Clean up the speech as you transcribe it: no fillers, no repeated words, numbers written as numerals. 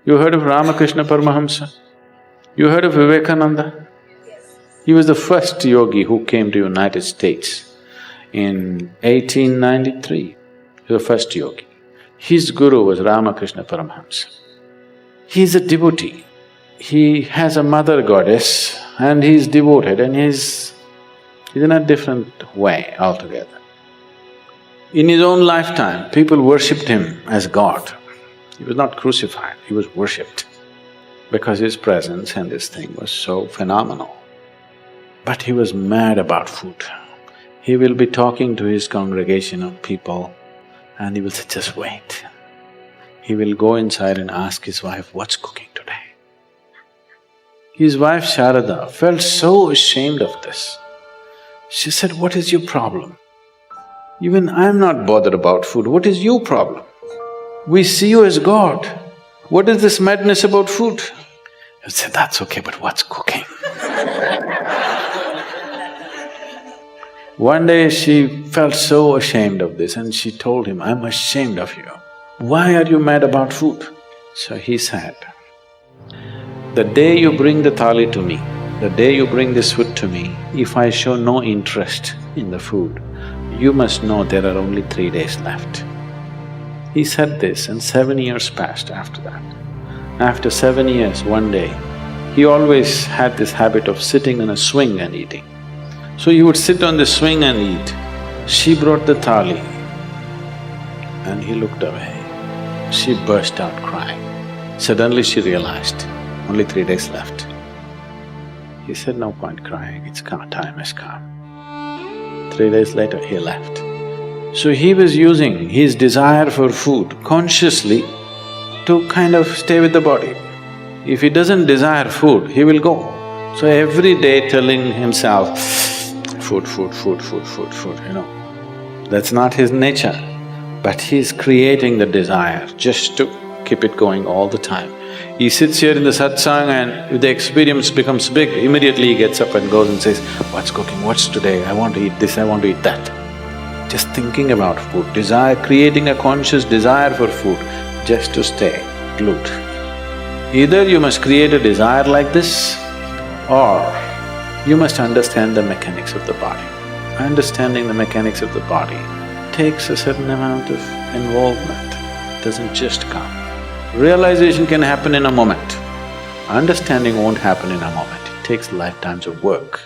You heard of Ramakrishna Paramahamsa? You heard of Vivekananda? He was the first yogi who came to United States in 1893. He was the first yogi. His guru was Ramakrishna Paramahamsa. He's a devotee. He has a mother goddess and he's devoted and he's in a different way altogether. In his own lifetime, people worshipped him as God. He was not crucified, he was worshipped because his presence and this thing was so phenomenal. But he was mad about food. He will be talking to his congregation of people and he will say, just wait. He will go inside and ask his wife, what's cooking today? His wife Sharada felt so ashamed of this. She said, what is your problem? Even I'm not bothered about food, what is your problem? We see you as God. What is this madness about food? He said, that's okay, but what's cooking? One day she felt so ashamed of this and she told him, I'm ashamed of you. Why are you mad about food? So he said, the day you bring the thali to me, the day you bring this food to me, if I show no interest in the food, you must know there are only 3 days left. He said this and 7 years passed after that. After 7 years, one day, he always had this habit of sitting on a swing and eating. So he would sit on the swing and eat. She brought the thali and he looked away. She burst out crying. Suddenly she realized, only 3 days left. He said, no point crying, it's come, time has come. 3 days later, he left. So he was using his desire for food consciously to kind of stay with the body. If he doesn't desire food, he will go. So every day telling himself, food, food, food, food, food, food, that's not his nature. But he's creating the desire just to keep it going all the time. He sits here in the satsang and if the experience becomes big, immediately he gets up and goes and says, what's cooking, what's today, I want to eat this, I want to eat that. Just thinking about food, desire, creating a conscious desire for food just to stay glued. Either you must create a desire like this or you must understand the mechanics of the body. Understanding the mechanics of the body takes a certain amount of involvement, it doesn't just come. Realization can happen in a moment. Understanding won't happen in a moment, it takes lifetimes of work.